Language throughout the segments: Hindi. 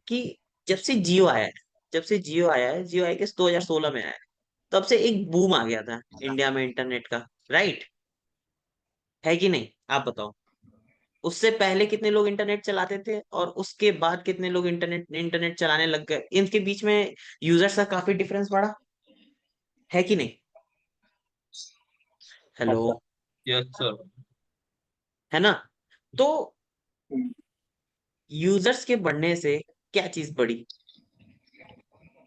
कि जब से जियो आया है, जियो आया कि 2016 में आया है, तब से एक बूम आ गया था इंडिया में इंटरनेट का। राइट है कि नहीं, आप बताओ। उससे पहले कितने लोग इंटरनेट चलाते थे और उसके बाद कितने लोग इंटरनेट इंटरनेट चलाने लग गए, इनके बीच में यूजर्स का काफी डिफरेंस बढ़ा, है कि नहीं। हेलो। अच्छा। Yes sir. है ना। तो यूजर्स के बढ़ने से क्या चीज बढ़ी।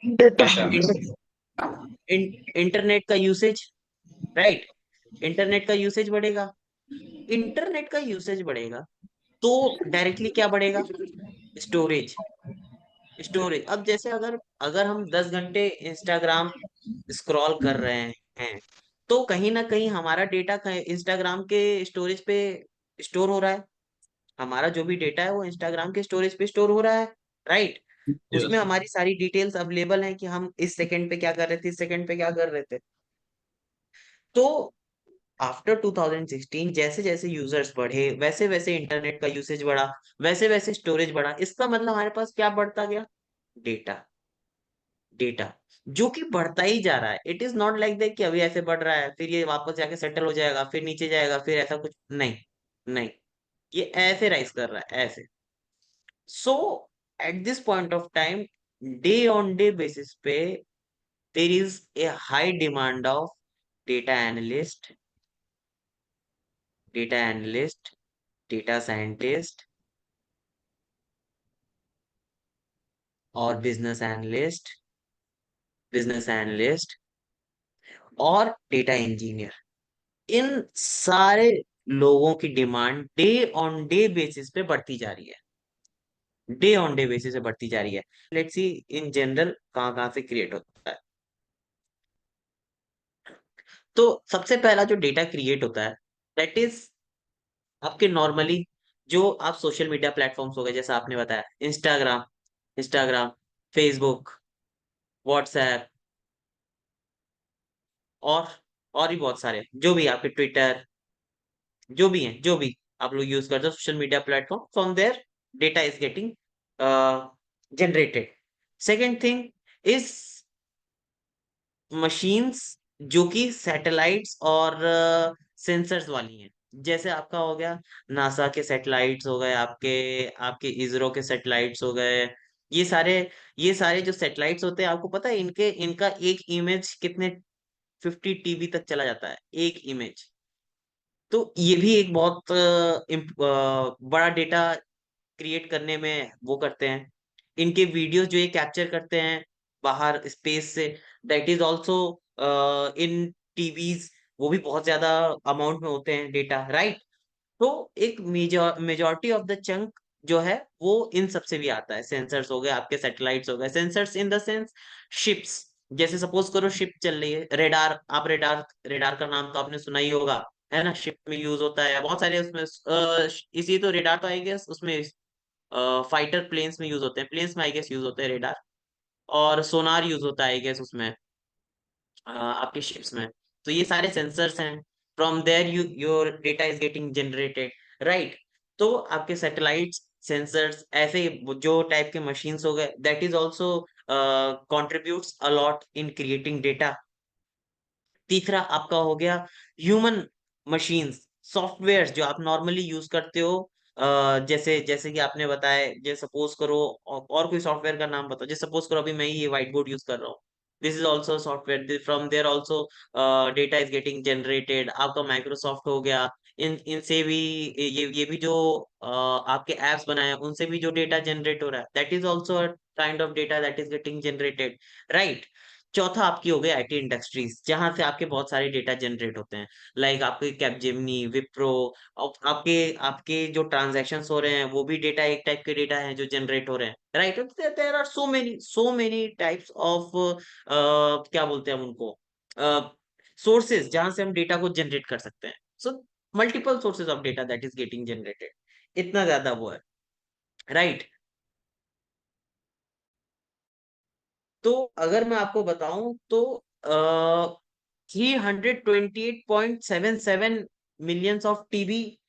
डेटा। इंटर, इंटरनेट का यूसेज। राइट। इंटरनेट का यूसेज बढ़ेगा। इंटरनेट का यूसेज बढ़ेगा तो डायरेक्टली क्या बढ़ेगा, स्टोरेज। स्टोरेज, अब जैसे अगर अगर हम 10 घंटे इंस्टाग्राम स्क्रॉल कर रहे हैं, तो कहीं ना कहीं हमारा डेटा इंस्टाग्राम के स्टोरेज पे स्टोर हो रहा है। हमारा जो भी डेटा है वो इंस्टाग्राम के स्टोरेज पे स्टोर हो रहा है। राइट। उसमें यस। हमारी सारी डिटेल्स अवेलेबल हैं कि हम इस सेकंड पे क्या कर रहे थे, इस सेकंड पे क्या कर रहे थे। तो आफ्टर 2016 जैसे जैसे यूजर्स बढ़े, वैसे वैसे इंटरनेट का यूसेज बढ़ा, वैसे वैसे स्टोरेज बढ़ा। इसका मतलब हमारे पास क्या बढ़ता गया, डेटा। डेटा जो कि बढ़ता ही जा रहा है। It is not like that कि अभी ऐसे बढ़ रहा है फिर ये वापस जाके सेटल हो जाएगा, फिर नीचे जाएगा, फिर ऐसा कुछ नहीं। नहीं, ये ऐसे राइज कर रहा है, ऐसे। So at this point of time, day on day basis पे there is a high demand of data analyst, data analyst, data scientist और बिजनेस एनालिस्ट और डेटा इंजीनियर। इन सारे लोगों की demand day on day basis पे बढ़ती जा रही है, डे ऑन डे बेसिस पे बढ़ती जा रही है। लेट्स सी इन जनरल कहाँ कहाँ से क्रिएट होता है। तो सबसे पहला जो डेटा क्रिएट होता है, दैट इज आपके नॉर्मली जो आप सोशल मीडिया प्लेटफॉर्म्स हो गए, जैसा आपने बताया इंस्टाग्राम, इंस्टाग्राम, फेसबुक, व्हाट्सएप और और भी बहुत सारे, जो भी आपके ट्विटर, जो भी हैं, जो भी आप लोग यूज करते हो social media platform, from there data is getting generated. Second thing is machines जो कि सैटेलाइट्स और सेंसर्स वाली हैं। जैसे आपका हो गया नासा के सैटेलाइट्स हो गए, आपके आपके इसरो के सैटेलाइट्स हो गए। ये सारे ये सारे जो सैटेलाइट्स होते हैं, आपको पता है इनके इनका एक इमेज कितने 50 TB तक चला जाता है, एक इमेज। तो ये भी एक बहुत बड़ा डेटा क्रिएट करने में वो करते हैं। इनके वीडियोस जो ये कैप्चर करते हैं बाहर स्पेस से, that is also in TVs, वो भी बहुत ज्यादा अमाउंट में होते हैं डेटा। राइट। तो एक मेजॉरिटी ऑफ द चंक जो है वो इन सब से भी आता है। सेंसर्स हो गए, आपके सैटेलाइट्स हो गए, sensors in the sense ships. जैसे सपोज करो शिप चल रही है, रेडार, आप रेडार रेडार का नाम तो आपने सुना ही होगा, है ना। शिप में यूज होता है बहुत सारे उसमें इसी तो रेडार तो आई गेस उसमें फाइटर प्लेन्स में यूज होते हैं, प्लेन्स में आई गेस यूज होते हैं रेडार। और सोनार यूज होता है आई गेस उसमें, आपके शिप्स में। तो ये सारे सेंसर्स हैं, from there your data is getting generated. Right. तो आपके सैटेलाइट्स, सेंसर्स, ऐसे जो टाइप के मशीन्स हो गए, that is also contributes a lot in creating data. तीसरा आपका हो गया ह्यूमन मशीन्स, सॉफ्टवेयर जो आप नॉर्मली यूज करते हो। जैसे जैसे कि आपने बताया, जैसे सपोज करो और कोई सॉफ्टवेयर का नाम बताओ। जैसे सपोज करो अभी मैं ये व्हाइट बोर्ड यूज कर रहा हूँ, this is also software, from there also data is getting generated. आपका माइक्रोसॉफ्ट हो गया, इन इनसे भी ये भी जो आपके एप्स बनाए हैं उनसे भी जो डेटा जनरेट हो रहा है, that is also kind of data that is getting generated. Right. चौथा आपकी हो गई आईटी इंडस्ट्रीज, जहां से आपके बहुत सारे डेटा जनरेट होते हैं, लाइक आपके कैपजेमिनी, विप्रो। आपके आपके जो ट्रांजैक्शन हो रहे हैं वो भी डेटा, एक टाइप के डेटा हैं जो जनरेट हो रहे हैं। Right. There are so many types of क्या बोलते हैं हम उनको, सोर्सेज जहां से हम डेटा को जनरेट कर सकते हैं। So multiple sources of data that is getting generated, इतना ज्यादा वो है। राइट। तो अगर मैं आपको बताऊं तो 328.77 of TB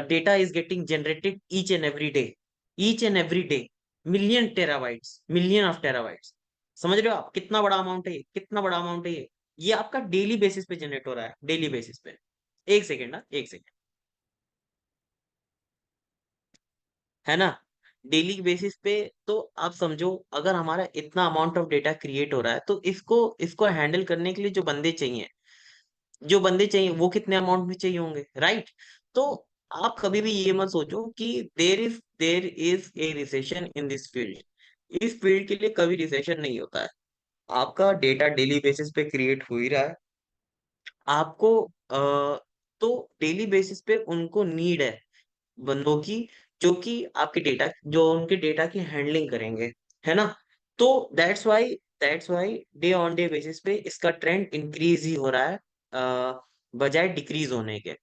data is getting generated each and every day, each and every day. Million terabytes, million of terabytes. समझ रहे हो आप कितना बड़ा अमाउंट है ये, कितना बड़ा अमाउंट है ये आपका डेली बेसिस पे जनरेट हो रहा है, डेली बेसिस पे। एक सेकेंड ना, एक सेकेंड, है ना, डेली बेसिस पे। तो आप समझो, अगर हमारा इतना अमाउंट ऑफ डेटा क्रिएट हो रहा है, तो इसको इसको हैंडल करने के लिए जो बंदे चाहिए वो कितने अमाउंट में चाहिए होंगे, राइट? तो आप कभी भी ये मत सोचो कि देर is A recession in this field. इस फील्ड के लिए कभी रिसेशन नहीं होता है। आपका डेटा डेली बेसिस पे क्रिएट हो ही रहा है। आपको तो डेली बेसिस पे उनको नीड है बंदों की, जो उनके डेटा की हैंडलिंग करेंगे, है ना? तो that's why day on day basis पे इसका ट्रेंड इंक्रीज ही हो रहा है, बजाय डिक्रीज होने के।